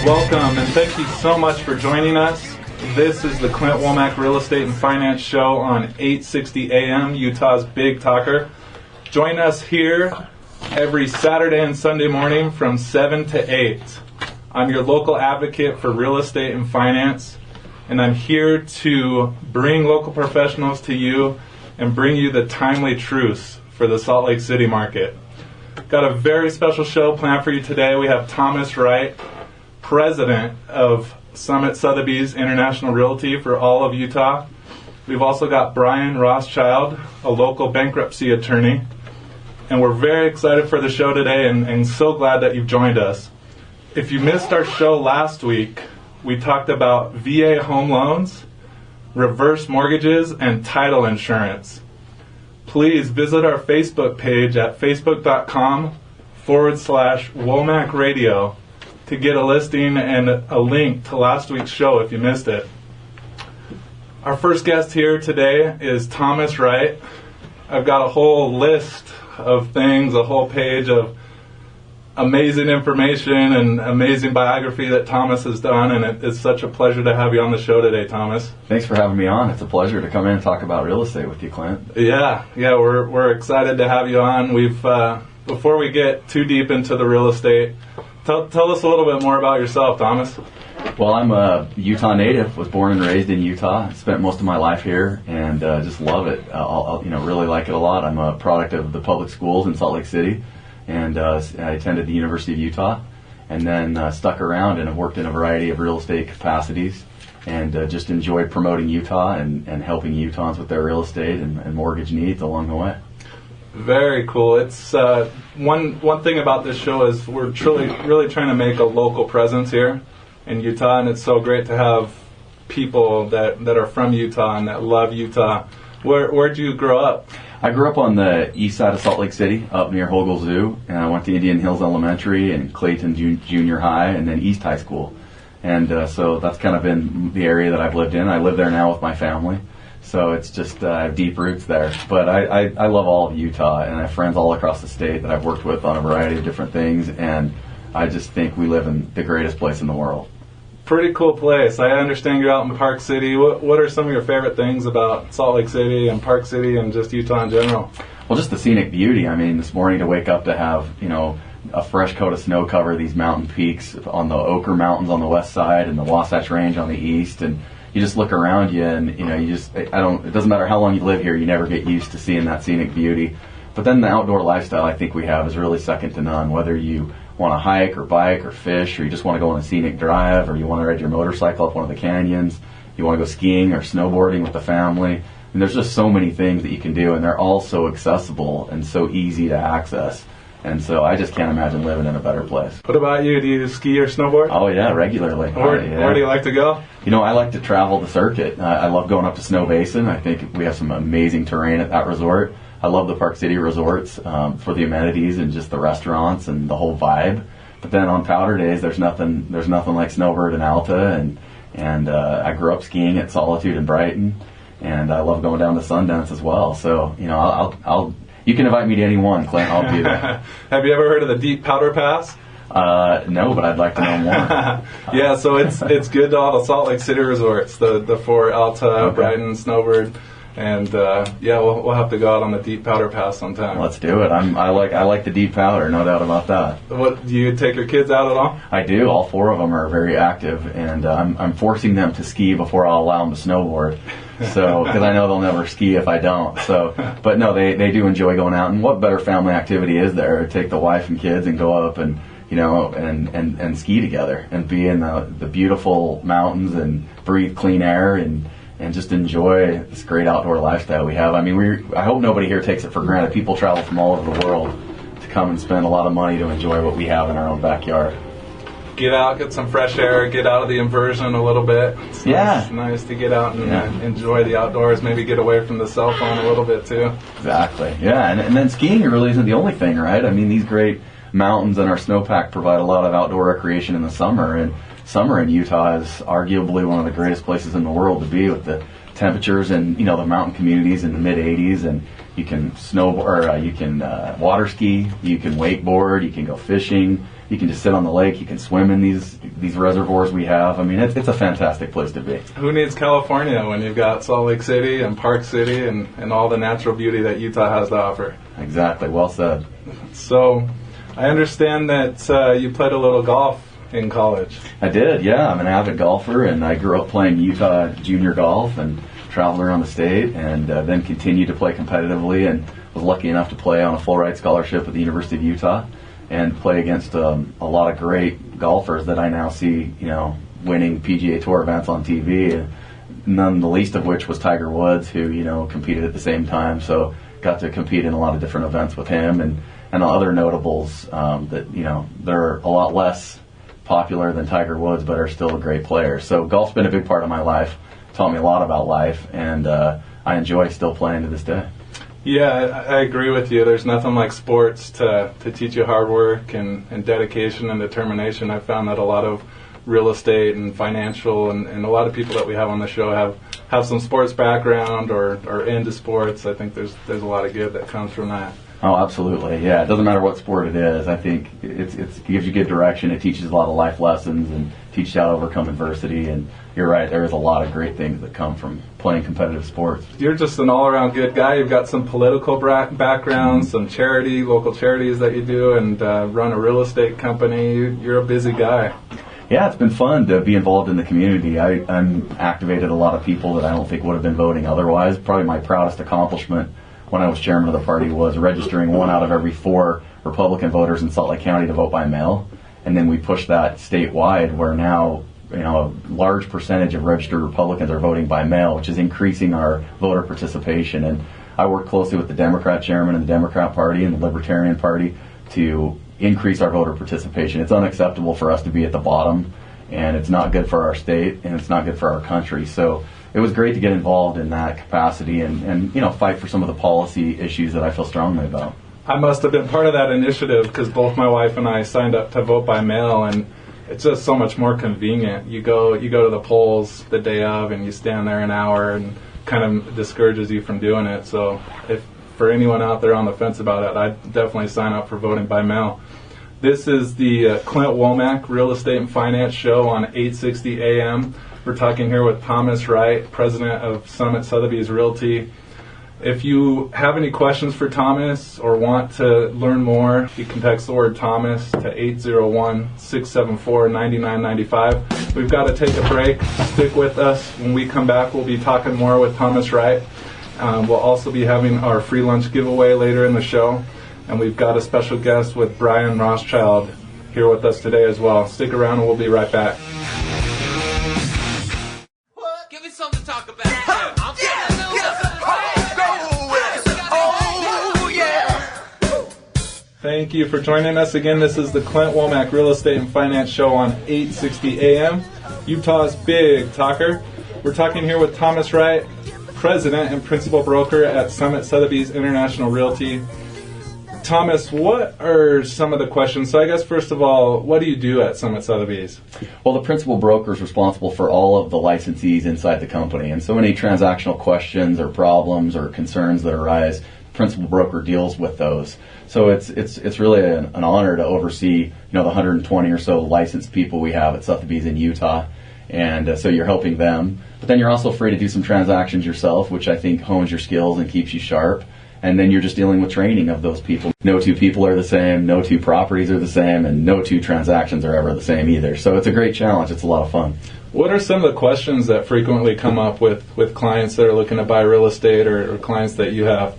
Welcome, and thank you so much for joining us. This is the Clint Womack Real Estate and Finance Show on 860 AM, Utah's Big Talker. Join us here every Saturday and Sunday morning from 7 to 8. I'm your local advocate for real estate and finance, and I'm here to bring local professionals to you and bring you the timely truths for the Salt Lake City market. Got a very special show planned for you today. We have Thomas Wright, president of Summit Sotheby's International Realty for all of Utah. We've also got Brian Rothschild, a local bankruptcy attorney. And we're very excited for the show today and so glad that you've joined us. If you missed our show last week, we talked about VA home loans, reverse mortgages, and title insurance. Please visit our Facebook page at facebook.com/Womack Radio to get a listing and a link to last week's show if you missed it. Our first guest here today is Thomas Wright. I've got a whole list of things, a whole page of amazing information and amazing biography that Thomas has done, and it's such a pleasure to have you on the show today, Thomas. Thanks for having me on. It's a pleasure to come in and talk about real estate with you, Clint. Yeah, we're excited to have you on. We've before we get too deep into the real estate, tell us a little bit more about yourself, Thomas. Well, I'm a Utah native. Was born and raised in Utah. Spent most of my life here, and just love it. I'll really like it a lot. I'm a product of the public schools in Salt Lake City, and I attended the University of Utah, and then stuck around and have worked in a variety of real estate capacities, and just enjoyed promoting Utah and helping Utahns with their real estate and mortgage needs along the way. Very cool. It's one thing about this show is we're really trying to make a local presence here in Utah, and it's so great to have people that are from Utah and that love Utah. Where'd you grow up? I grew up on the east side of Salt Lake City, up near Hogle Zoo, and I went to Indian Hills Elementary and Clayton Junior High, and then East High School. And so that's kind of been the area that I've lived in. I live there now with my family. So it's just I have deep roots there. But I love all of Utah, and I have friends all across the state that I've worked with on a variety of different things, and I just think we live in the greatest place in the world. Pretty cool place. I understand you're out in Park City. What are some of your favorite things about Salt Lake City and Park City and just Utah in general? Well, just the scenic beauty. I mean, this morning to wake up to have, a fresh coat of snow cover these mountain peaks on the Ochre Mountains on the west side and the Wasatch Range on the east, and you just look around you and, it doesn't matter how long you live here, you never get used to seeing that scenic beauty. But then the outdoor lifestyle I think we have is really second to none, whether you want to hike or bike or fish, or you just want to go on a scenic drive, or you want to ride your motorcycle up one of the canyons, you want to go skiing or snowboarding with the family. And there's just so many things that you can do, and they're all so accessible and so easy to access. And so I just can't imagine living in a better place. What about you? Do you ski or snowboard? Oh, yeah, regularly. Where do you like to go? I like to travel the circuit. I love going up to Snow Basin. I think we have some amazing terrain at that resort. I love the Park City resorts for the amenities and just the restaurants and the whole vibe. But then on powder days, there's nothing like Snowbird and Alta, and I grew up skiing at Solitude in Brighton, and I love going down to Sundance as well. So you can invite me to any one, Clint. I'll be there. Have you ever heard of the Deep Powder Pass? No, but I'd like to know more. Yeah, so it's good to all the Salt Lake City resorts, the four Alta, okay, Brighton, Snowbird. And we'll have to go out on the Deep Powder Pass sometime. Let's do it. I like the deep powder, no doubt about that. What, do you take your kids out at all? I do. All four of them are very active, and I'm forcing them to ski before I'll allow them to snowboard. So because I know they'll never ski if I don't. So, but no, they do enjoy going out. And what better family activity is there? Take the wife and kids and go up and and ski together and be in the beautiful mountains and breathe clean air and just enjoy this great outdoor lifestyle we have. I mean, I hope nobody here takes it for granted. People travel from all over the world to come and spend a lot of money to enjoy what we have in our own backyard. Get out, get some fresh air, get out of the inversion a little bit. It's nice to get out and enjoy the outdoors, maybe get away from the cell phone a little bit too. Exactly, yeah, and then skiing really isn't the only thing, right? I mean, these great mountains and our snowpack provide a lot of outdoor recreation in the summer, and summer in Utah is arguably one of the greatest places in the world to be, with the temperatures and the mountain communities in the mid 80s, and you can snowboard, you can water ski, you can wakeboard, you can go fishing, You can just sit on the lake. You can swim in these reservoirs we have. I mean, it's a fantastic place to be. Who needs California when you've got Salt Lake City and Park City and all the natural beauty that Utah has to offer? Exactly. Well said. So I understand that you played a little golf in college. I did, yeah. I'm an avid golfer, and I grew up playing Utah junior golf and traveled around the state, and then continued to play competitively, and was lucky enough to play on a full ride scholarship at the University of Utah and play against a lot of great golfers that I now see, winning PGA Tour events on TV, none the least of which was Tiger Woods, who, competed at the same time. So got to compete in a lot of different events with him and other notables that, they're a lot less popular than Tiger Woods, but are still a great player. So golf's been a big part of my life, taught me a lot about life, and I enjoy still playing to this day. Yeah, I agree with you. There's nothing like sports to teach you hard work and dedication and determination. I've found that a lot of real estate and financial and a lot of people that we have on the show have some sports background or into sports. I think there's a lot of good that comes from that. Oh, absolutely. Yeah, it doesn't matter what sport it is. I think it gives you good direction. It teaches a lot of life lessons and teaches you how to overcome adversity. And you're right, there's a lot of great things that come from playing competitive sports. You're just an all-around good guy. You've got some political background, some local charities that you do, and run a real estate company. You're a busy guy. Yeah, it's been fun to be involved in the community. I'm activated a lot of people that I don't think would have been voting otherwise. Probably my proudest accomplishment when I was chairman of the party was registering 1 out of every 4 Republican voters in Salt Lake County to vote by mail. And then we pushed that statewide, where now a large percentage of registered Republicans are voting by mail, which is increasing our voter participation. And I work closely with the Democrat chairman and the Democrat Party and the Libertarian Party to increase our voter participation. It's unacceptable for us to be at the bottom, and it's not good for our state, and it's not good for our country. So it was great to get involved in that capacity and fight for some of the policy issues that I feel strongly about. I must have been part of that initiative because both my wife and I signed up to vote by mail, and it's just so much more convenient. You go to the polls the day of, and you stand there an hour, and kind of discourages you from doing it. So if for anyone out there on the fence about it, I'd definitely sign up for voting by mail. This is the Clint Womack Real Estate and Finance Show on 860 AM. We're talking here with Thomas Wright, president of Summit Sotheby's Realty. If you have any questions for Thomas or want to learn more, you can text the word Thomas to 801-674-9995. We've got to take a break. Stick with us. When we come back, we'll be talking more with Thomas Wright. We'll also be having our free lunch giveaway later in the show. And we've got a special guest with Brian Rothschild here with us today as well. Stick around and we'll be right back. Give me something to talk about. Thank you for joining us again. This is the Clint Womack Real Estate and Finance Show on 860 AM, Utah's Big Talker. We're talking here with Thomas Wright, president and principal broker at Summit Sotheby's International Realty. Thomas, what are some of the questions? So I guess, first of all, what do you do at Summit Sotheby's? Well, the principal broker is responsible for all of the licensees inside the company. And so any transactional questions or problems or concerns that arise, the principal broker deals with those. So it's really an honor to oversee, the 120 or so licensed people we have at Sotheby's in Utah. And so you're helping them. But then you're also free to do some transactions yourself, which I think hones your skills and keeps you sharp. And then you're just dealing with training of those people. No 2 people are the same, no 2 properties are the same, and no 2 transactions are ever the same either. So it's a great challenge. It's a lot of fun. What are some of the questions that frequently come up with clients that are looking to buy real estate or clients that you have?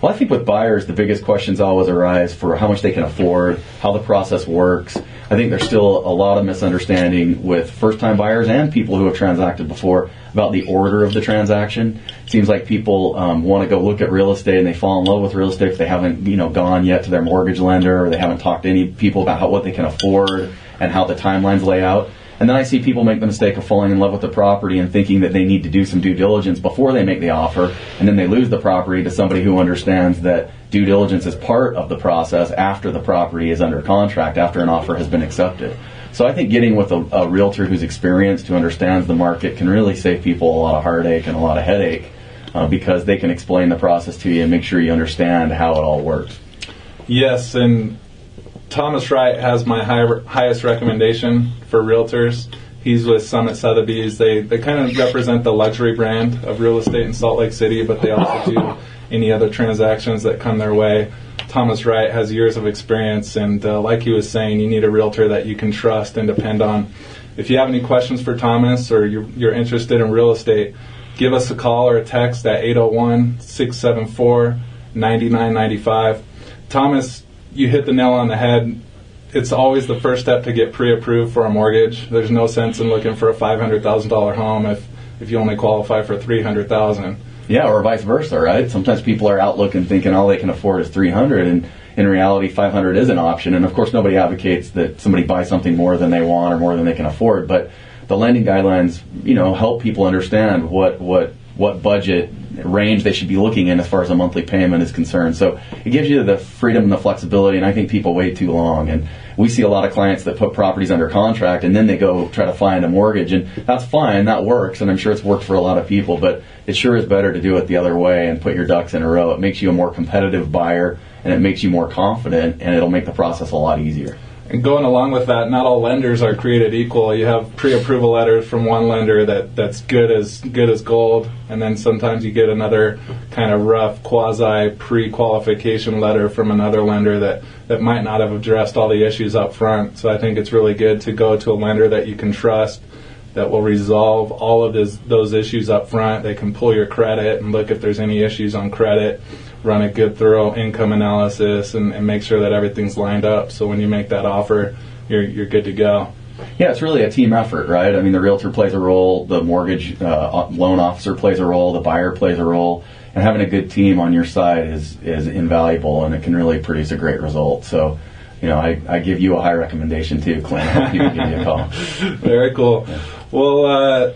Well, I think with buyers, the biggest questions always arise for how much they can afford, how the process works. I think there's still a lot of misunderstanding with first-time buyers and people who have transacted before about the order of the transaction. It seems like people want to go look at real estate and they fall in love with real estate if they haven't, gone yet to their mortgage lender, or they haven't talked to any people about what they can afford and how the timelines lay out. And then I see people make the mistake of falling in love with the property and thinking that they need to do some due diligence before they make the offer, and then they lose the property to somebody who understands that due diligence is part of the process after the property is under contract, after an offer has been accepted. So I think getting with a realtor who's experienced, who understands the market, can really save people a lot of heartache and a lot of headache because they can explain the process to you and make sure you understand how it all works. Yes, and Thomas Wright has my highest recommendation for realtors. He's with Summit Sotheby's. They kind of represent the luxury brand of real estate in Salt Lake City, but they also do any other transactions that come their way. Thomas Wright has years of experience, and like he was saying, you need a realtor that you can trust and depend on. If you have any questions for Thomas or you're interested in real estate, give us a call or a text at 801-674-9995. Thomas, you hit the nail on the head. It's always the first step to get pre-approved for a mortgage. There's no sense in looking for a $500,000 home if you only qualify for $300,000. Yeah, or vice versa, right? Sometimes people are out looking thinking all they can afford is $300,000, and in reality, $500,000 is an option. And of course, nobody advocates that somebody buy something more than they want or more than they can afford. But the lending guidelines, help people understand what budget range they should be looking in as far as a monthly payment is concerned. So it gives you the freedom and the flexibility, and I think people wait too long. And we see a lot of clients that put properties under contract and then they go try to find a mortgage, and that's fine, that works, and I'm sure it's worked for a lot of people, but it sure is better to do it the other way and put your ducks in a row. It makes you a more competitive buyer, and it makes you more confident, and it'll make the process a lot easier. And going along with that, not all lenders are created equal. You have pre-approval letters from one lender that's good as gold, and then sometimes you get another kind of rough quasi pre-qualification letter from another lender that might not have addressed all the issues up front. So I think it's really good to go to a lender that you can trust, that will resolve all of those issues up front. They can pull your credit and look if there's any issues on credit, run a good thorough income analysis, and make sure that everything's lined up. So when you make that offer, you're good to go. Yeah, it's really a team effort, right? I mean, the realtor plays a role, the mortgage loan officer plays a role, the buyer plays a role, and having a good team on your side is invaluable, and it can really produce a great result. So, I give you a high recommendation too, Clint. I hope people give you a call. Very cool. Yeah. Well,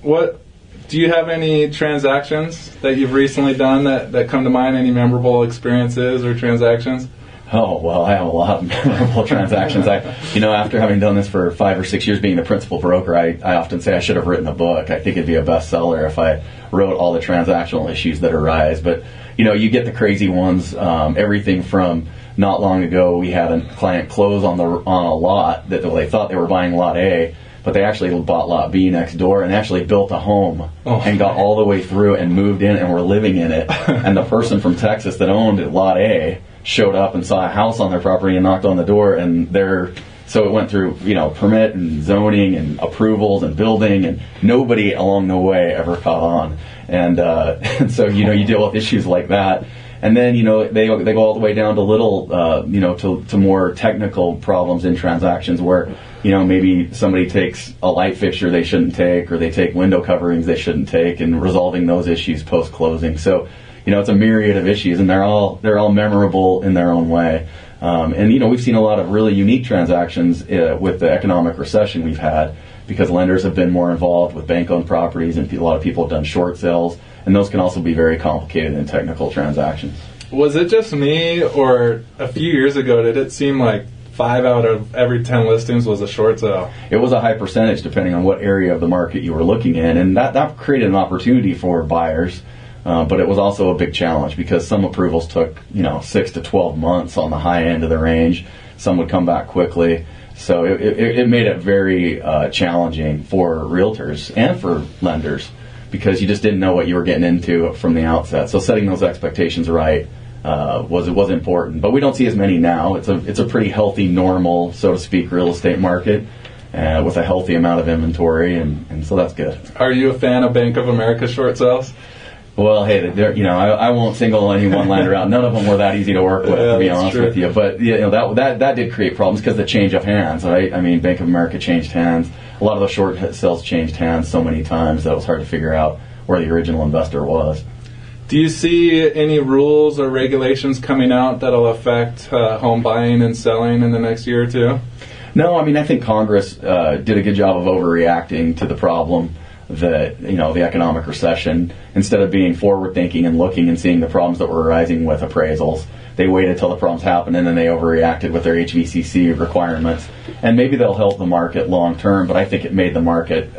what do you have any transactions that you've recently done that come to mind? Any memorable experiences or transactions? Oh, well, I have a lot of memorable transactions. After having done this for 5 or 6 years being the principal broker, I often say I should have written a book. I think it'd be a bestseller if I wrote all the transactional issues that arise. But, you get the crazy ones, everything from not long ago we had a client close on a lot that they thought they were buying lot A, but they actually bought lot B next door and actually built a home and got all the way through and moved in and were living in it. And the person from Texas that owned lot A showed up and saw a house on their property and knocked on the door, and so it went through, permit and zoning and approvals and building, and nobody along the way ever caught on. And so, you deal with issues like that. And then, they go all the way down to little, to more technical problems in transactions where, maybe somebody takes a light fixture they shouldn't take, or they take window coverings they shouldn't take, and resolving those issues post-closing. So, it's a myriad of issues, and they're all memorable in their own way. And we've seen a lot of really unique transactions with the economic recession we've had, because lenders have been more involved with bank-owned properties, and a lot of people have done short sales, and those can also be very complicated in technical transactions. Was it just me, or a few years ago did it seem like 5 out of every 10 listings was a short sale? It was a high percentage depending on what area of the market you were looking in, and that created an opportunity for buyers. But it was also a big challenge because some approvals took 6 to 12 months on the high end of the range. Some would come back quickly. So it made it very challenging for realtors and for lenders, because you just didn't know what you were getting into from the outset. So setting those expectations right was important. But we don't see as many now. It's a pretty healthy, normal, so to speak, real estate market with a healthy amount of inventory, and so that's good. Are you a fan of Bank of America short sales? Well, hey, I won't single any one lender out. None of them were that easy to work with, to be honest with you. But that did create problems because of the change of hands, right? I mean, Bank of America changed hands. A lot of the short sales changed hands so many times that it was hard to figure out where the original investor was. Do you see any rules or regulations coming out that'll affect home buying and selling in the next year or two? No, I mean, I think Congress did a good job of overreacting to the problem. The economic recession. Instead of being forward thinking and looking and seeing the problems that were arising with appraisals, they waited till the problems happened, and then they overreacted with their HVCC requirements. And maybe they'll help the market long term, but I think it made the market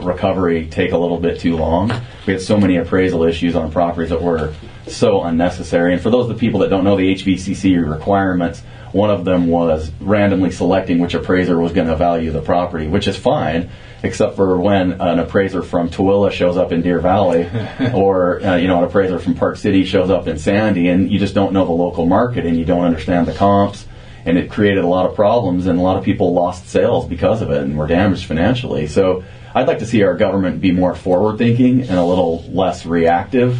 recovery take a little bit too long. We had so many appraisal issues on properties that were so unnecessary. And for those of the people that don't know the HVCC requirements, one of them was randomly selecting which appraiser was going to value the property, which is fine, except for when an appraiser from Tooele shows up in Deer Valley, or an appraiser from Park City shows up in Sandy, and you just don't know the local market and you don't understand the comps, and it created a lot of problems, and a lot of people lost sales because of it and were damaged financially. So I'd like to see our government be more forward-thinking and a little less reactive.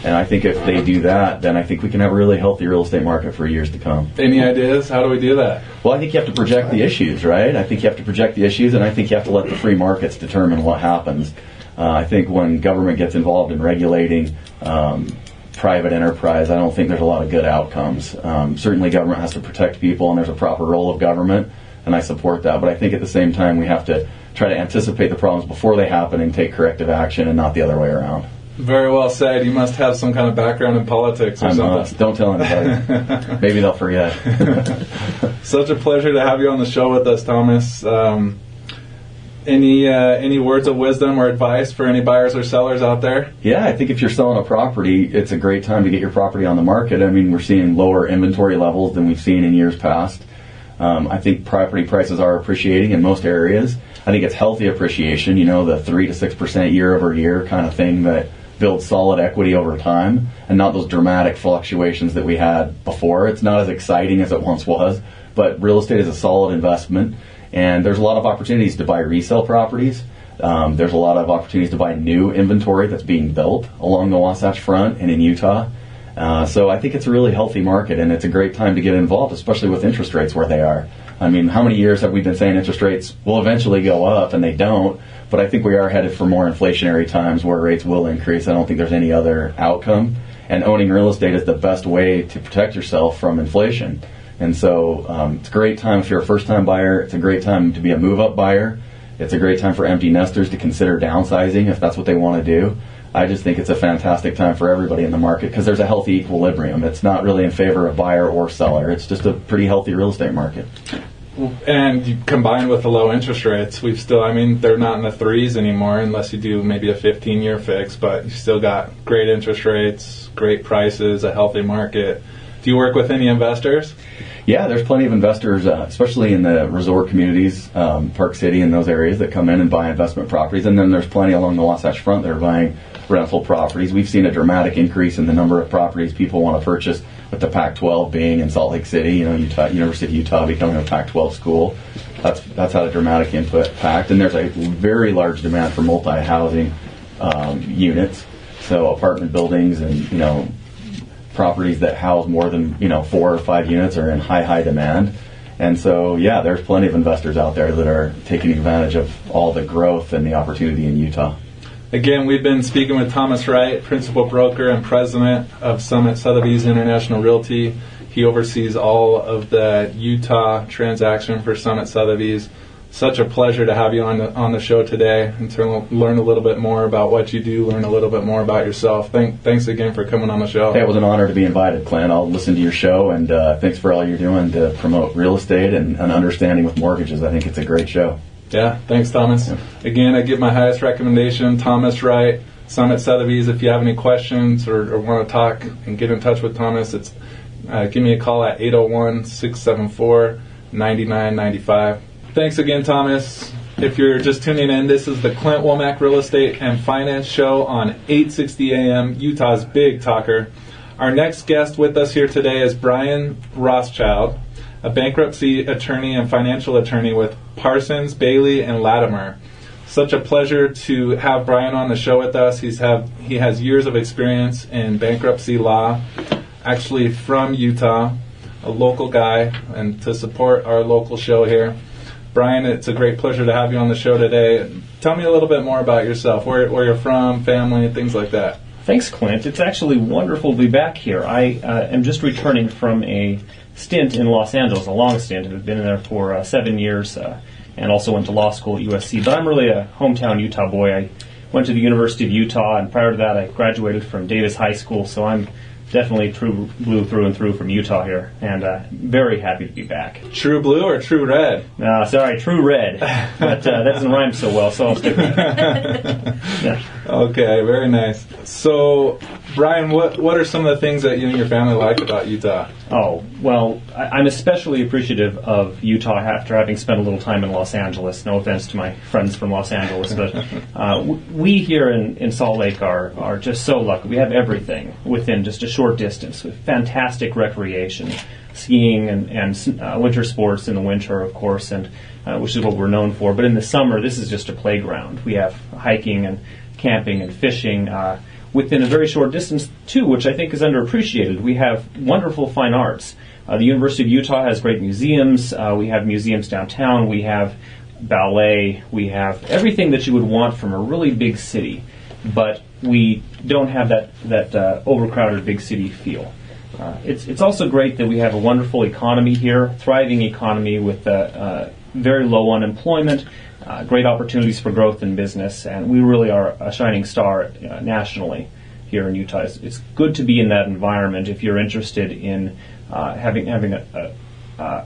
And I think if they do that, then I think we can have a really healthy real estate market for years to come. Any ideas? How do we do that? Well, I think you have to project the issues, right? I think you have to project the issues, and I think you have to let the free markets determine what happens. I think when government gets involved in regulating private enterprise, I don't think there's a lot of good outcomes. Certainly government has to protect people, and there's a proper role of government, and I support that. But I think at the same time we have to try to anticipate the problems before they happen and take corrective action, and not the other way around. Very well said. You must have some kind of background in politics or something. Don't tell anybody. Maybe they'll forget. Such a pleasure to have you on the show with us, Thomas. Any words of wisdom or advice for any buyers or sellers out there? Yeah, I think if you're selling a property, it's a great time to get your property on the market. I mean, we're seeing lower inventory levels than we've seen in years past. I think property prices are appreciating in most areas. I think it's healthy appreciation, the 3 to 6% year over year kind of thing that build solid equity over time, and not those dramatic fluctuations that we had before. It's not as exciting as it once was, but real estate is a solid investment, and there's a lot of opportunities to buy resale properties. There's a lot of opportunities to buy new inventory that's being built along the Wasatch Front and in Utah. So I think it's a really healthy market, and it's a great time to get involved, especially with interest rates where they are. I mean, how many years have we been saying interest rates will eventually go up, and they don't? But I think we are headed for more inflationary times where rates will increase. I don't think there's any other outcome. And owning real estate is the best way to protect yourself from inflation. And so it's a great time if you're a first-time buyer. It's a great time to be a move-up buyer. It's a great time for empty nesters to consider downsizing if that's what they want to do. I just think it's a fantastic time for everybody in the market because there's a healthy equilibrium. It's not really in favor of buyer or seller. It's just a pretty healthy real estate market. And you combine with the low interest rates, they're not in the threes anymore unless you do maybe a 15-year fix, but you still got great interest rates, great prices, a healthy market. Do you work with any investors? Yeah, there's plenty of investors, especially in the resort communities, Park City and those areas that come in and buy investment properties. And then there's plenty along the Wasatch Front that are buying rental properties. We've seen a dramatic increase in the number of properties people want to purchase, with the Pac-12 being in Salt Lake City, University of Utah becoming a Pac-12 school. That's had a dramatic impact. And there's a very large demand for multi-housing units, so apartment buildings and properties that house more than 4 or 5 units are in high demand. And so there's plenty of investors out there that are taking advantage of all the growth and the opportunity in Utah. Again, we've been speaking with Thomas Wright, principal broker and president of Summit Sotheby's International Realty. He oversees all of the Utah transaction for Summit Sotheby's. Such a pleasure to have you on the show today and to learn a little bit more about what you do, learn a little bit more about yourself. Thanks again for coming on the show. Hey, it was an honor to be invited, Clint. I'll listen to your show, and thanks for all you're doing to promote real estate and an understanding with mortgages. I think it's a great show. Yeah, thanks, Thomas. Yeah. Again, I give my highest recommendation, Thomas Wright, Summit Sotheby's. If you have any questions or want to talk and get in touch with Thomas, it's give me a call at 801-674-9995. Thanks again, Thomas. If you're just tuning in, this is the Clint Womack Real Estate and Finance Show on 860 AM, Utah's Big Talker. Our next guest with us here today is Brian Rothschild, a bankruptcy attorney and financial attorney with Parsons, Bailey, and Latimer. Such a pleasure to have Brian on the show with us. He has years of experience in bankruptcy law, actually from Utah, a local guy, and to support our local show here. Brian, it's a great pleasure to have you on the show today. Tell me a little bit more about yourself, where you're from, family, things like that. Thanks, Clint. It's actually wonderful to be back here. I am just returning from a stint in Los Angeles, a long stint. I've been there for 7 years and also went to law school at USC. But I'm really a hometown Utah boy. I went to the University of Utah, and prior to that I graduated from Davis High School, so I'm definitely true blue through and through from Utah here, and very happy to be back. True blue or true red? Sorry, true red. But that doesn't rhyme so well, so I'll stick with it. Yeah. Okay, very nice. So Brian, what are some of the things that you and your family like about Utah? Oh, well, I'm especially appreciative of Utah after having spent a little time in Los Angeles. No offense to my friends from Los Angeles, but we here in Salt Lake are just so lucky. We have everything within just a short distance, with fantastic recreation, skiing and winter sports in the winter, of course, and which is what we're known for. But in the summer, this is just a playground. We have hiking and camping and fishing within a very short distance, too, which I think is underappreciated. We have wonderful fine arts. The University of Utah has great museums. We have museums downtown. We have ballet. We have everything that you would want from a really big city, but we don't have that overcrowded big city feel. It's also great that we have a wonderful economy here, thriving economy with very low unemployment, great opportunities for growth in business, and we really are a shining star nationally here in Utah. It's good to be in that environment if you're interested in having a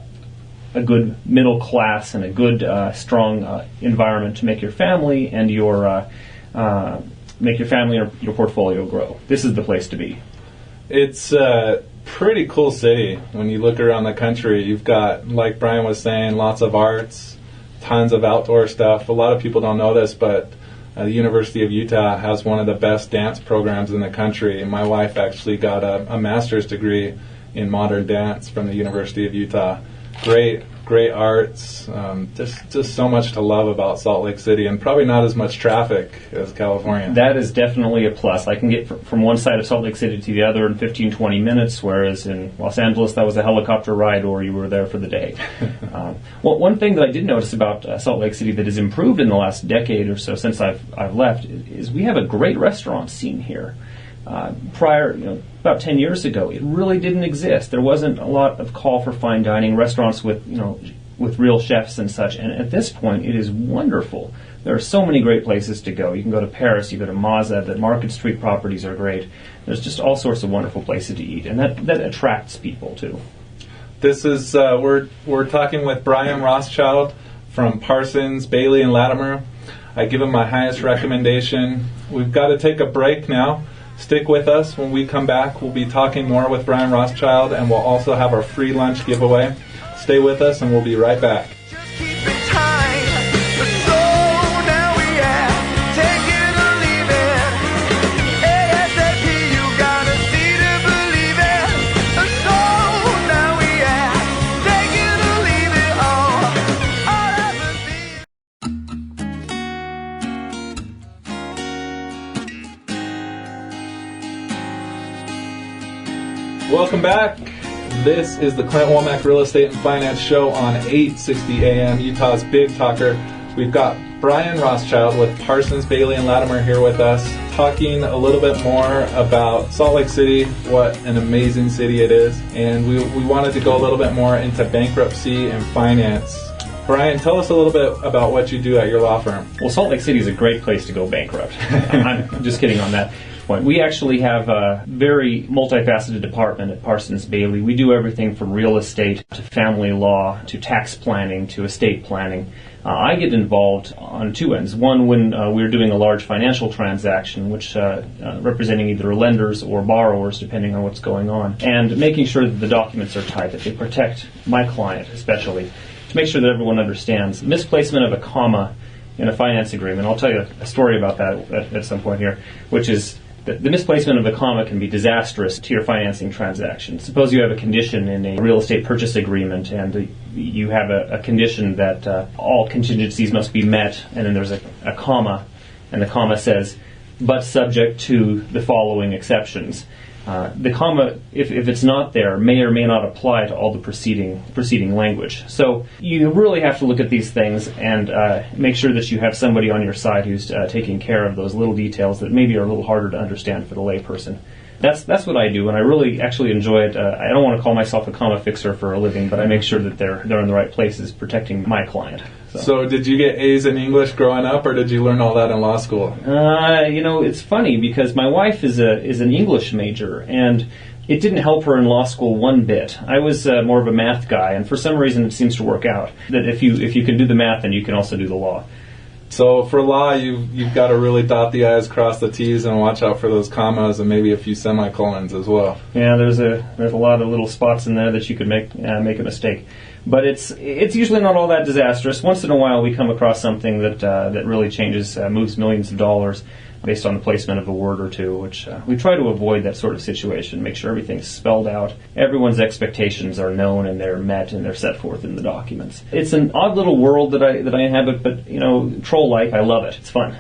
good middle class and a good strong environment to make your family and your portfolio grow. This is the place to be. It's a pretty cool city. When you look around the country, you've got, like Brian was saying, lots of arts, tons of outdoor stuff. A lot of people don't know this, but the University of Utah has one of the best dance programs in the country. My wife actually got a master's degree in modern dance from the University of Utah. Great arts, just so much to love about Salt Lake City, and probably not as much traffic as California. That is definitely a plus. I can get from one side of Salt Lake City to the other in 15-20 minutes, whereas in Los Angeles that was a helicopter ride or you were there for the day. Well, one thing that I did notice about Salt Lake City that has improved in the last decade or so since I've left is we have a great restaurant scene here. About 10 years ago, it really didn't exist. There wasn't a lot of call for fine dining, restaurants with real chefs and such. And at this point, it is wonderful. There are so many great places to go. You can go to Paris, you go to Maza, the Market Street properties are great. There's just all sorts of wonderful places to eat, and that attracts people too. This is we're talking with Brian Rothschild from Parsons, Bailey, and Latimer. I give him my highest recommendation. We've got to take a break now. Stick with us. When we come back, we'll be talking more with Brian Rothschild, and we'll also have our free lunch giveaway. Stay with us, and we'll be right back. Just keep it tight. So now we are. Take it or leave it. ASAP, you gotta see to believe it. So now we are. Take it or leave it. I'll ever be. Welcome back. This is the Clint Womack Real Estate and Finance Show on 860 AM, Utah's Big Talker. We've got Brian Rothschild with Parsons, Bailey, and Latimer here with us, talking a little bit more about Salt Lake City, what an amazing city it is, and we wanted to go a little bit more into bankruptcy and finance. Brian, tell us a little bit about what you do at your law firm. Well, Salt Lake City is a great place to go bankrupt. I'm just kidding on that point. We actually have a very multifaceted department at Parsons Bailey. We do everything from real estate to family law to tax planning to estate planning. I get involved on two ends. One, when we're doing a large financial transaction, which representing either lenders or borrowers, depending on what's going on, and making sure that the documents are tight, that they protect my client especially, to make sure that everyone understands. Misplacement of a comma in a finance agreement, I'll tell you a story about that at some point here, which is the misplacement of a comma can be disastrous to your financing transaction. Suppose you have a condition in a real estate purchase agreement and you have a condition that all contingencies must be met, and then there's a comma, and the comma says, but subject to the following exceptions. The comma, if it's not there, may or may not apply to all the preceding language. So you really have to look at these things and make sure that you have somebody on your side who's taking care of those little details that maybe are a little harder to understand for the layperson. That's what I do, and I really actually enjoy it. I don't want to call myself a comma fixer for a living, but I make sure that they're in the right places protecting my client. So did you get A's in English growing up, or did you learn all that in law school? It's funny because my wife is an English major, and it didn't help her in law school one bit. I was more of a math guy, and for some reason it seems to work out that if you can do the math, then you can also do the law. So for law, you've got to really dot the I's, cross the T's, and watch out for those commas and maybe a few semicolons as well. Yeah, there's a lot of little spots in there that you could make a mistake. But it's usually not all that disastrous. Once in a while, we come across something that really changes, moves millions of dollars based on the placement of a word or two, which we try to avoid that sort of situation, make sure everything's spelled out, everyone's expectations are known and they're met and they're set forth in the documents. It's an odd little world that I inhabit, but troll-like, I love it. It's fun.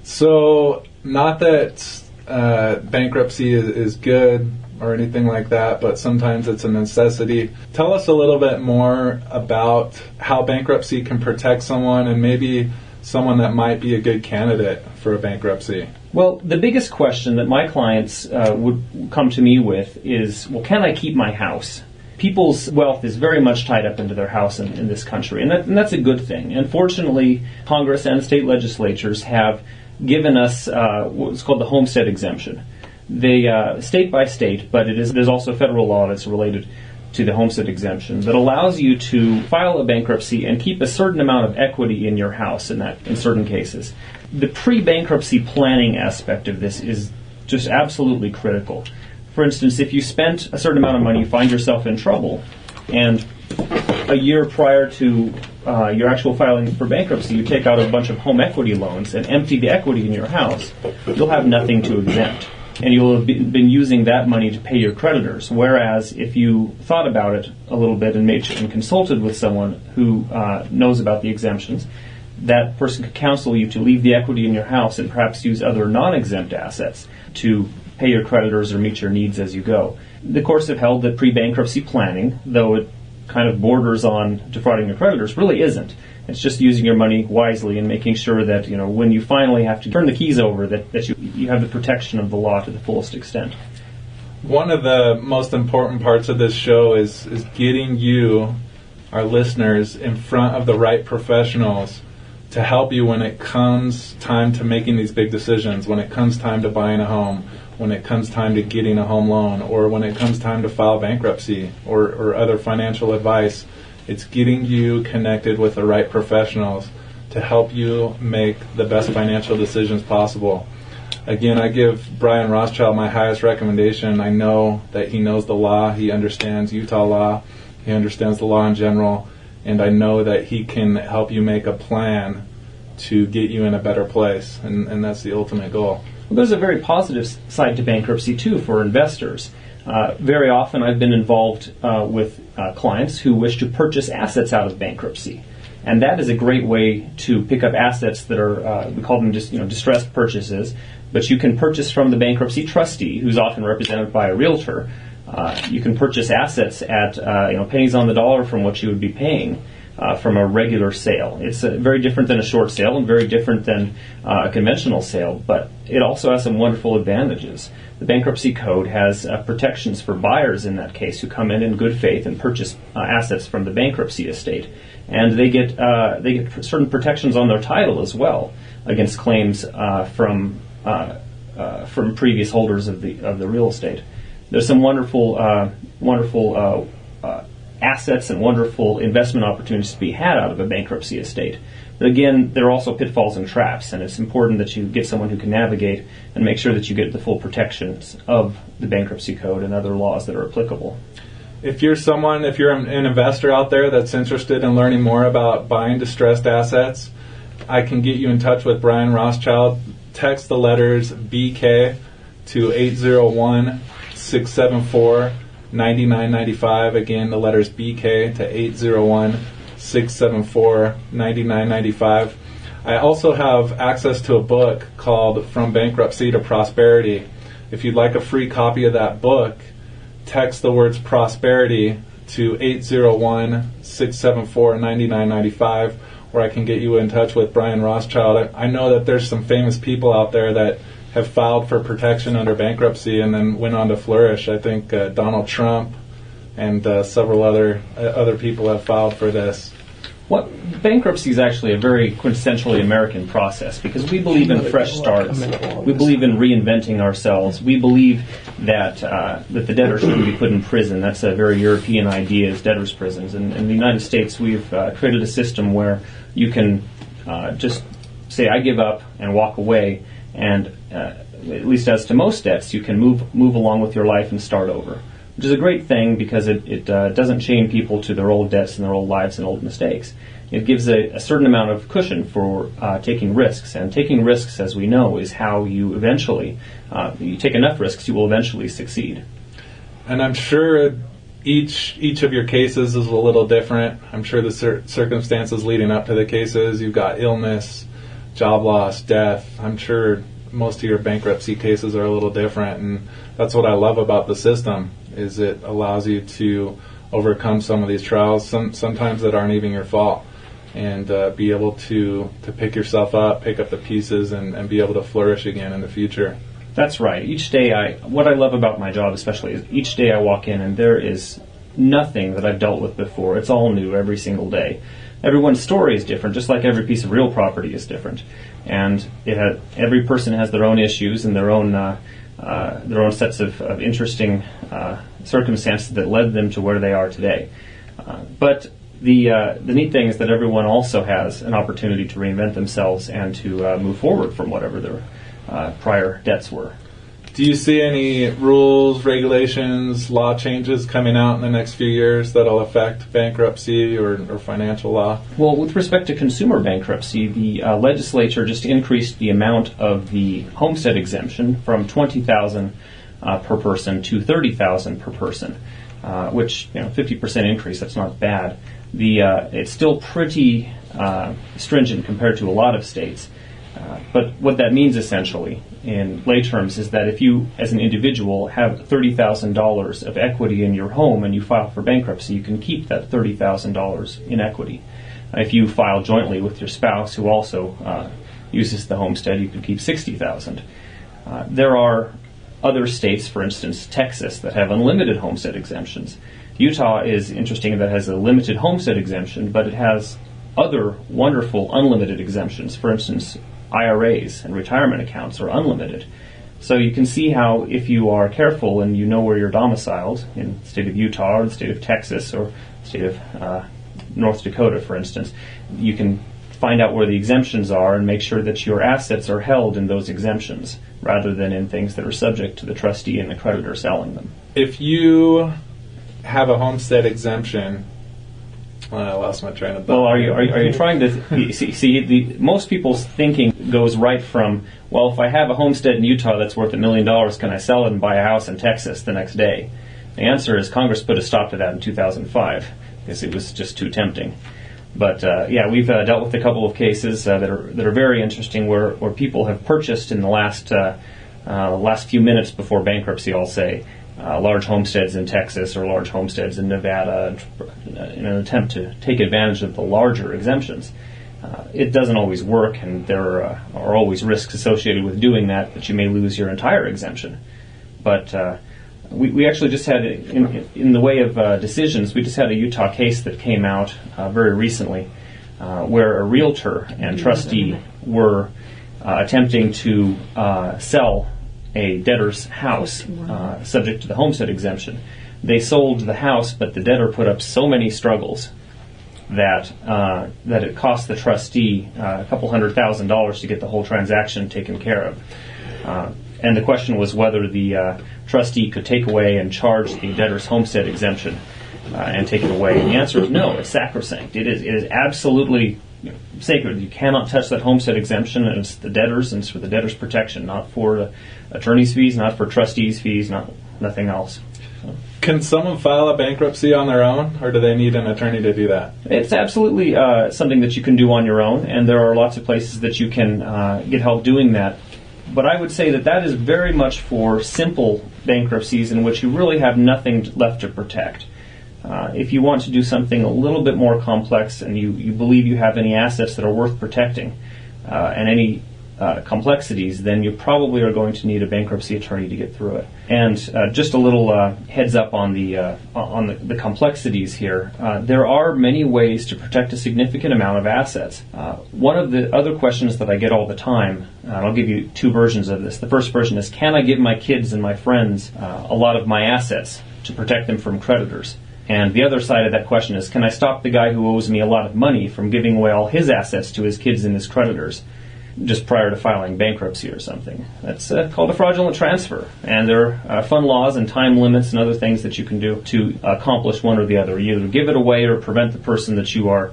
So, not that bankruptcy is good or anything like that, but sometimes it's a necessity. Tell us a little bit more about how bankruptcy can protect someone and maybe someone that might be a good candidate for a bankruptcy. Well, the biggest question that my clients would come to me with is, well, can I keep my house? People's wealth is very much tied up into their house in this country, and that's a good thing. And fortunately, Congress and state legislatures have given us what's called the homestead exemption. They state by state, but there's also federal law that's related to the homestead exemption that allows you to file a bankruptcy and keep a certain amount of equity in your house in certain cases. The pre-bankruptcy planning aspect of this is just absolutely critical. For instance, if you spent a certain amount of money, you find yourself in trouble, and a year prior to your actual filing for bankruptcy, you take out a bunch of home equity loans and empty the equity in your house, you'll have nothing to exempt. And you'll have been using that money to pay your creditors. Whereas if you thought about it a little bit and consulted with someone who knows about the exemptions, that person could counsel you to leave the equity in your house and perhaps use other non-exempt assets to pay your creditors or meet your needs as you go. The courts have held that pre-bankruptcy planning, though it kind of borders on defrauding your creditors, really isn't. It's just using your money wisely and making sure that, when you finally have to turn the keys over, that you have the protection of the law to the fullest extent. One of the most important parts of this show is getting you, our listeners, in front of the right professionals to help you when it comes time to making these big decisions, when it comes time to buying a home, when it comes time to getting a home loan, or when it comes time to file bankruptcy or other financial advice. It's getting you connected with the right professionals to help you make the best financial decisions possible. Again, I give Brian Rothschild my highest recommendation. I know that he knows the law, he understands Utah law, he understands the law in general, and I know that he can help you make a plan to get you in a better place, and that's the ultimate goal. Well, there's a very positive side to bankruptcy, too, for investors. Very often I've been involved with clients who wish to purchase assets out of bankruptcy. And that is a great way to pick up assets that are, we call them just distressed purchases, but you can purchase from the bankruptcy trustee, who's often represented by a realtor. You can purchase assets at pennies on the dollar from what you would be paying from a regular sale. It's very different than a short sale and very different than a conventional sale, but it also has some wonderful advantages. The Bankruptcy Code has protections for buyers in that case who come in good faith and purchase assets from the bankruptcy estate, and they get certain protections on their title as well against claims from previous holders of the real estate. There's some wonderful assets and wonderful investment opportunities to be had out of a bankruptcy estate. But again, there are also pitfalls and traps, and it's important that you get someone who can navigate and make sure that you get the full protections of the Bankruptcy Code and other laws that are applicable. If you're an investor out there that's interested in learning more about buying distressed assets, I can get you in touch with Brian Rothschild. Text the letters BK to 801-674-9995. Again, the letters BK to 801-674-9995. I also have access to a book called From Bankruptcy to Prosperity. If you'd like a free copy of that book, text the words prosperity to 801-674-9995, or I can get you in touch with Brian Rothschild. I know that there's some famous people out there that have filed for protection under bankruptcy and then went on to flourish. I think Donald Trump and several other people have filed for this. Bankruptcy is actually a very quintessentially American process because we believe in fresh starts. We believe in reinventing ourselves. We believe that the debtor shouldn't be put in prison. That's a very European idea, is debtors' prisons. And in the United States, we've created a system where you can just say, I give up and walk away, and at least as to most debts, you can move along with your life and start over, which is a great thing because it doesn't chain people to their old debts and their old lives and old mistakes. It gives a certain amount of cushion for taking risks, and taking risks, as we know, is how you eventually, you take enough risks, you will eventually succeed. And I'm sure each of your cases is a little different. I'm sure the circumstances leading up to the cases, you've got illness, job loss, death. I'm sure most of your bankruptcy cases are a little different, and that's what I love about the system, is it allows you to overcome some of these trials, sometimes that aren't even your fault, and be able to pick yourself up, pick up the pieces, and be able to flourish again in the future. That's right. Each day, what I love about my job especially is each day I walk in and there is nothing that I've dealt with before. It's all new every single day. Everyone's story is different, just like every piece of real property is different. And every person has their own issues and their own sets of interesting circumstances that led them to where they are today. But the neat thing is that everyone also has an opportunity to reinvent themselves and to move forward from whatever their prior debts were. Do you see any rules, regulations, law changes coming out in the next few years that'll affect bankruptcy or financial law? Well, with respect to consumer bankruptcy, the legislature just increased the amount of the homestead exemption from $20,000 per person to $30,000 per person, which 50% increase. That's not bad. It's still pretty stringent compared to a lot of states. But what that means essentially, in lay terms, is that if you, as an individual, have $30,000 of equity in your home and you file for bankruptcy, you can keep that $30,000 in equity. If you file jointly with your spouse, who also uses the homestead, you can keep $60,000. There are other states, for instance, Texas, that have unlimited homestead exemptions. Utah is interesting that it has a limited homestead exemption, but it has other wonderful unlimited exemptions. For instance, IRAs and retirement accounts are unlimited. So you can see how, if you are careful and you know where you're domiciled, in the state of Utah or the state of Texas or the state of North Dakota, for instance, you can find out where the exemptions are and make sure that your assets are held in those exemptions rather than in things that are subject to the trustee and the creditor selling them. If you have a homestead exemption, I lost my train of thought. Well, are you trying to see most people's thinking goes right from, well, if I have a homestead in Utah that's worth $1 million, can I sell it and buy a house in Texas the next day? The answer is Congress put a stop to that in 2005 because it was just too tempting. But we've dealt with a couple of cases that are very interesting where people have purchased in the last few minutes before bankruptcy, I'll say, large homesteads in Texas or large homesteads in Nevada in an attempt to take advantage of the larger exemptions. It doesn't always work, and there are always risks associated with doing that you may lose your entire exemption. But we actually just had, in the way of decisions, we just had a Utah case that came out very recently where a realtor and trustee were attempting to sell a debtor's house subject to the homestead exemption. They sold the house, but the debtor put up so many struggles that it cost the trustee a couple $100,000 to get the whole transaction taken care of. And the question was whether the trustee could take away and charge the debtor's homestead exemption and take it away. And the answer is no. It's sacrosanct. It is absolutely sacred. You cannot touch that homestead exemption, and it's the debtor's, and it's for the debtor's protection, not for attorney's fees, not for trustees' fees, nothing else. So. Can someone file a bankruptcy on their own, or do they need an attorney to do that? It's absolutely something that you can do on your own, and there are lots of places that you can get help doing that. But I would say that is very much for simple bankruptcies in which you really have nothing left to protect. If you want to do something a little bit more complex and you believe you have any assets that are worth protecting and any complexities, then you probably are going to need a bankruptcy attorney to get through it. And just a little heads up on the complexities here. There are many ways to protect a significant amount of assets. One of the other questions that I get all the time, I'll give you two versions of this. The first version is, can I give my kids and my friends a lot of my assets to protect them from creditors? And the other side of that question is, can I stop the guy who owes me a lot of money from giving away all his assets to his kids and his creditors? just prior to filing bankruptcy or something. That's called a fraudulent transfer. And there are fund laws and time limits and other things that you can do to accomplish one or the other. You either give it away or prevent the person that you are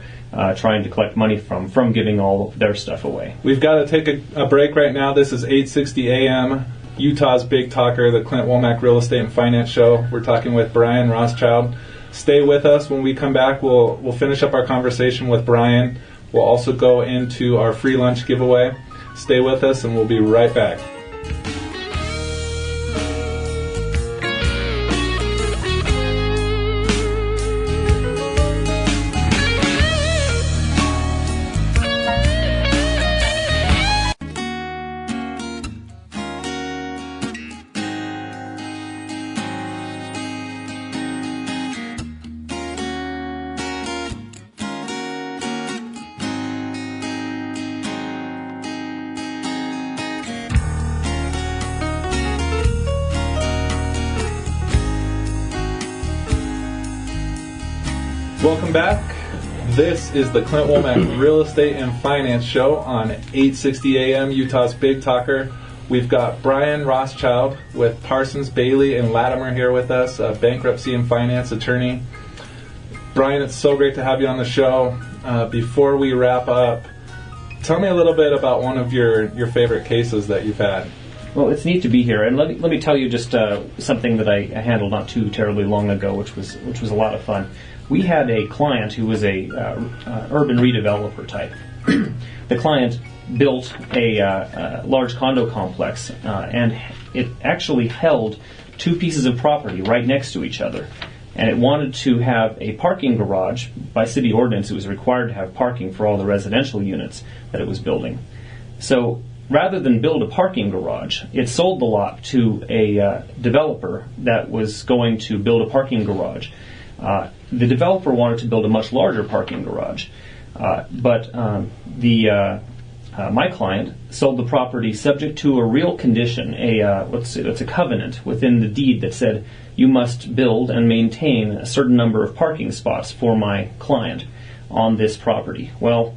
trying to collect money from giving all of their stuff away. We've got to take a break right now. This is 860 AM, Utah's Big Talker, the Clint Womack Real Estate and Finance Show. We're talking with Brian Rothschild. Stay with us. When we come back, we'll finish up our conversation with Brian. We'll also go into our free lunch giveaway. Stay with us, and we'll be right back. Welcome back. This is the Clint Womack Real Estate and Finance Show on 860 AM, Utah's Big Talker. We've got Brian Rothschild with Parsons, Bailey, and Latimer here with us, a bankruptcy and finance attorney. Brian, it's so great to have you on the show. Before we wrap up, tell me a little bit about one of your favorite cases that you've had. Well, it's neat to be here, and let me tell you just something that I handled not too terribly long ago, which was a lot of fun. We had a client who was a urban redeveloper type. The client built a large condo complex, and it actually held two pieces of property right next to each other. And it wanted to have a parking garage. By city ordinance, it was required to have parking for all the residential units that it was building. So rather than build a parking garage, it sold the lot to a developer that was going to build a parking garage. The developer wanted to build a much larger parking garage, but my client sold the property subject to a real condition, it's a covenant within the deed that said you must build and maintain a certain number of parking spots for my client on this property. Well,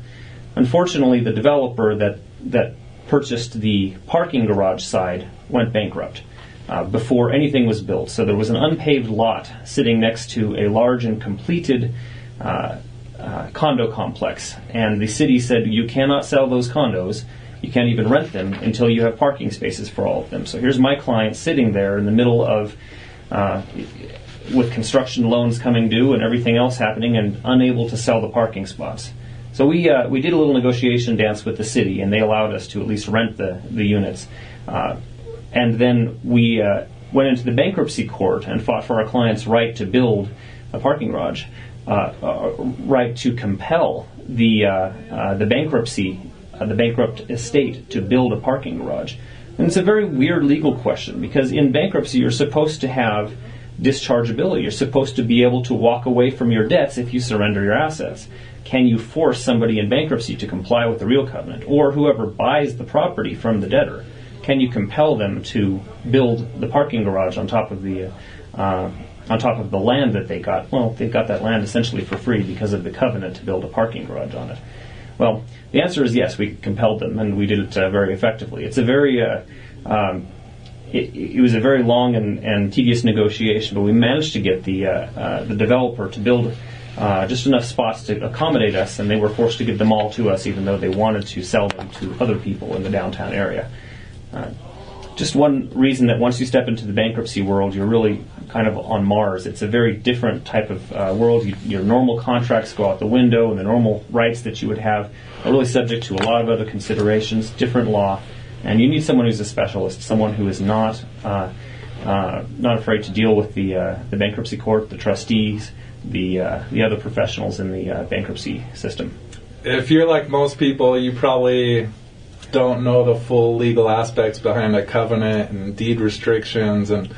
unfortunately, the developer that purchased the parking garage side went bankrupt before anything was built. So there was an unpaved lot sitting next to a large and completed condo complex. And the city said, you cannot sell those condos, you can't even rent them until you have parking spaces for all of them. So here's my client sitting there in the middle of, with construction loans coming due and everything else happening, and unable to sell the parking spots. So we did a little negotiation dance with the city, and they allowed us to at least rent the units. And then we went into the bankruptcy court and fought for our client's right to build a parking garage, right to compel the bankrupt estate to build a parking garage. And it's a very weird legal question, because in bankruptcy you're supposed to have dischargeability. You're supposed to be able to walk away from your debts if you surrender your assets. Can you force somebody in bankruptcy to comply with the real covenant, or whoever buys the property from the debtor? Can you compel them to build the parking garage on top of the land that they got? Well, they got that land essentially for free because of the covenant to build a parking garage on it. Well, the answer is yes, we compelled them, and we did it very effectively. It's a very it was a very long and tedious negotiation, but we managed to get the developer to build just enough spots to accommodate us, and they were forced to give them all to us, even though they wanted to sell them to other people in the downtown area. Just one reason that once you step into the bankruptcy world, you're really kind of on Mars. It's a very different type of world. Your normal contracts go out the window, and the normal rights that you would have are really subject to a lot of other considerations, different law, and you need someone who's a specialist, someone who is not afraid to deal with the bankruptcy court, the trustees, the other professionals in the bankruptcy system. If you're like most people, you probably don't know the full legal aspects behind a covenant and deed restrictions and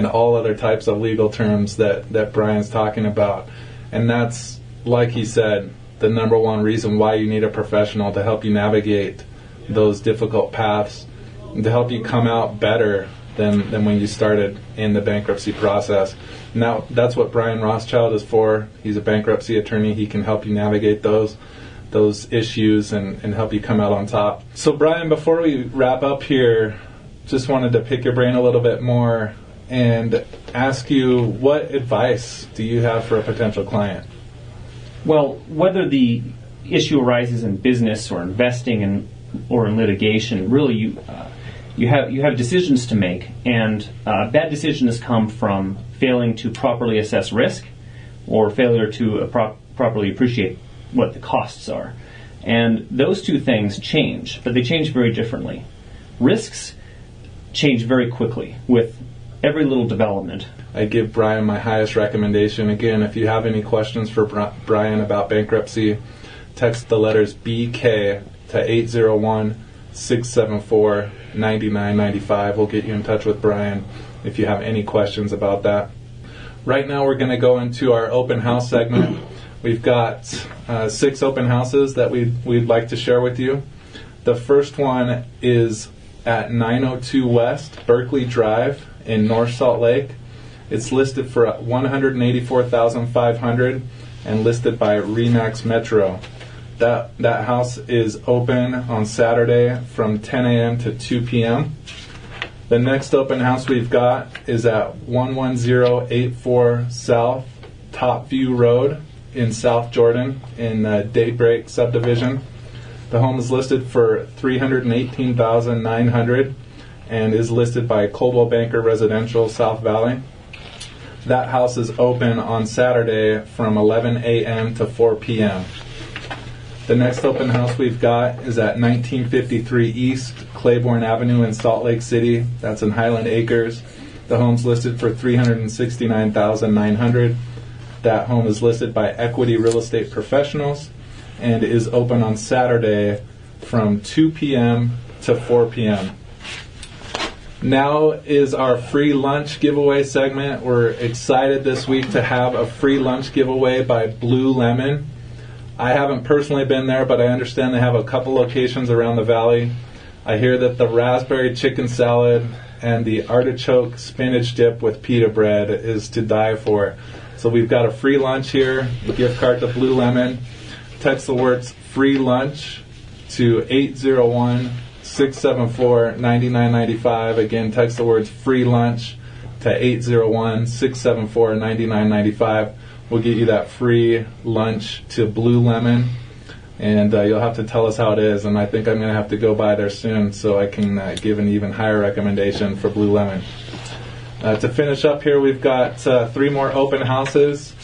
all other types of legal terms that Brian's talking about. And that's, like he said, the number one reason why you need a professional to help you navigate those difficult paths and to help you come out better than when you started in the bankruptcy process. Now, that's what Brian Rothschild is for. He's a bankruptcy attorney. He can help you navigate those. those issues and help you come out on top. So Brian, before we wrap up here, just wanted to pick your brain a little bit more and ask you, what advice do you have for a potential client? Well, whether the issue arises in business or investing or in litigation, really you have decisions to make, and bad decisions come from failing to properly assess risk or failure to properly appreciate what the costs are. And those two things change, but they change very differently. Risks change very quickly with every little development. I give Brian my highest recommendation. Again, if you have any questions for Brian about bankruptcy, text the letters BK to 801-674-9995. We'll get you in touch with Brian if you have any questions about that. Right now we're going to go into our open house segment. We've got 6 open houses that we'd like to share with you. The first one is at 902 West Berkeley Drive in North Salt Lake. It's listed for $184,500 and listed by Remax Metro. That house is open on Saturday from 10 a.m. to 2 p.m. The next open house we've got is at 11084 South Topview Road in South Jordan in the Daybreak subdivision. The home is listed for $318,900 and is listed by Coldwell Banker Residential South Valley. That house is open on Saturday from 11 a.m. to 4 p.m. The next open house we've got is at 1953 East Claiborne Avenue in Salt Lake City. That's in Highland Acres. The home's listed for $369,900. That home is listed by Equity Real Estate Professionals and is open on Saturday from 2 p.m. to 4 p.m. Now is our free lunch giveaway segment. We're excited this week to have a free lunch giveaway by Blue Lemon. I haven't personally been there, but I understand they have a couple locations around the valley. I hear that the raspberry chicken salad and the artichoke spinach dip with pita bread is to die for. So we've got a free lunch here, a gift card to Blue Lemon. Text the words free lunch to 801-674-9995. Again, text the words free lunch to 801-674-9995. We'll get you that free lunch to Blue Lemon, and you'll have to tell us how it is. And I think I'm going to have to go by there soon so I can give an even higher recommendation for Blue Lemon. To finish up here, we've got 3 more open houses.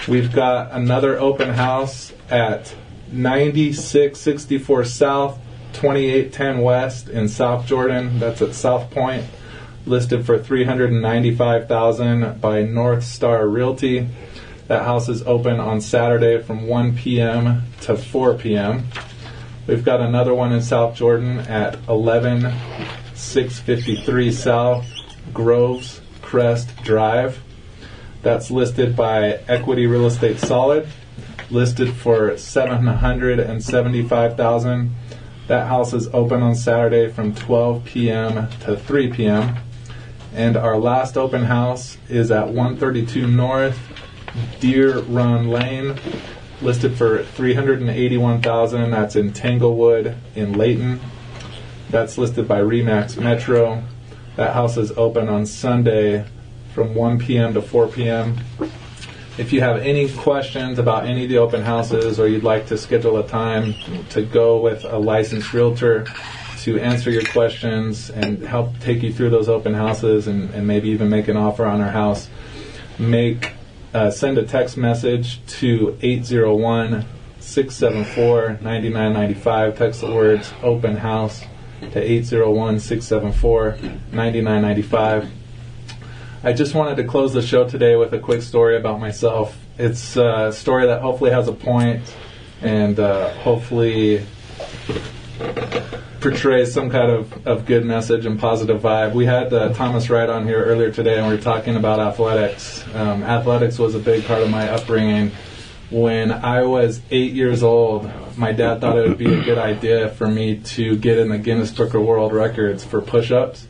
We've got another open house at 9664 South, 2810 West in South Jordan. That's at South Point, listed for $395,000 by North Star Realty. That house is open on Saturday from 1 p.m. to 4 p.m. We've got another one in South Jordan at 11653 South Groves Crest Drive. That's listed by Equity Real Estate Solid, listed for $775,000. That house is open on Saturday from 12 p.m. to 3 p.m. And our last open house is at 132 North Deer Run Lane, listed for $381,000. That's in Tanglewood in Layton. That's listed by Remax Metro. That house is open on Sunday from 1 p.m. to 4 p.m. If you have any questions about any of the open houses, or you'd like to schedule a time to go with a licensed realtor to answer your questions and help take you through those open houses and maybe even make an offer on our house, send a text message to 801-674-9995. Text the words open house to 801-674-9995. I just wanted to close the show today with a quick story about myself. It's a story that hopefully has a point and hopefully portrays some kind of good message and positive vibe. We had Thomas Wright on here earlier today, and we were talking about athletics. Athletics was a big part of my upbringing. When I was 8 years old, my dad thought it would be a good idea for me to get in the Guinness Book of World Records for push-ups.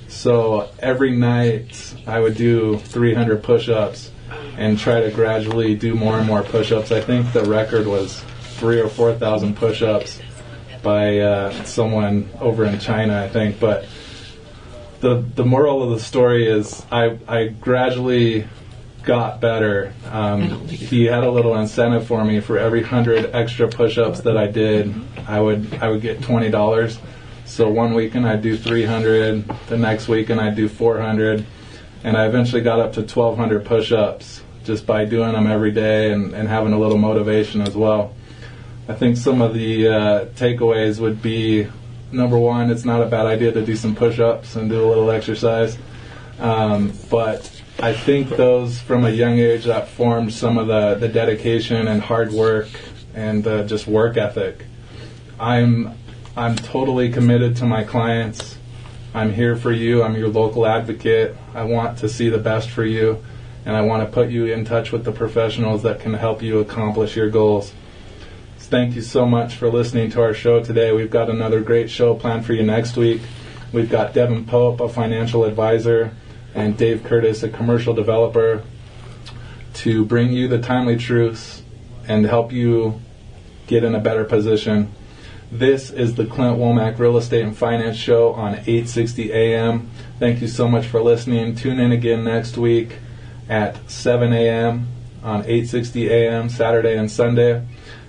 So every night I would do 300 push-ups and try to gradually do more and more push-ups. I think the record was 3,000 or 4,000 push-ups by someone over in China, I think. But the moral of the story is I gradually got better. He had a little incentive for me. For every 100 extra push-ups that I did, I would get $20. So one weekend I'd do 300, the next weekend I'd do 400, and I eventually got up to 1,200 push-ups just by doing them every day and having a little motivation as well. I think some of the takeaways would be, number one, it's not a bad idea to do some push-ups and do a little exercise. But I think those from a young age that formed some of the dedication and hard work and just work ethic. I'm totally committed to my clients. I'm here for you. I'm your local advocate. I want to see the best for you, and I want to put you in touch with the professionals that can help you accomplish your goals. Thank you so much for listening to our show today. We've got another great show planned for you next week. We've got Devin Pope, a financial advisor, and Dave Curtis, a commercial developer, to bring you the timely truths and help you get in a better position. This is the Clint Womack Real Estate and Finance Show on 860 AM. Thank you so much for listening. Tune in again next week at 7 a.m. on 860 AM, Saturday and Sunday.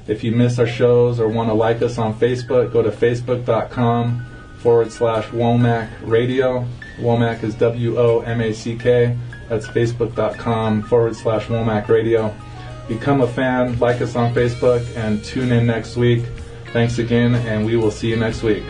If you miss our shows or want to like us on Facebook, go to facebook.com/Womack Radio. Womack is WOMACK. That's facebook.com/Womack Radio. Become a fan, like us on Facebook, and tune in next week. Thanks again, and we will see you next week.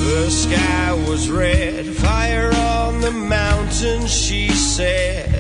The sky was red, fire on the mountain, she said.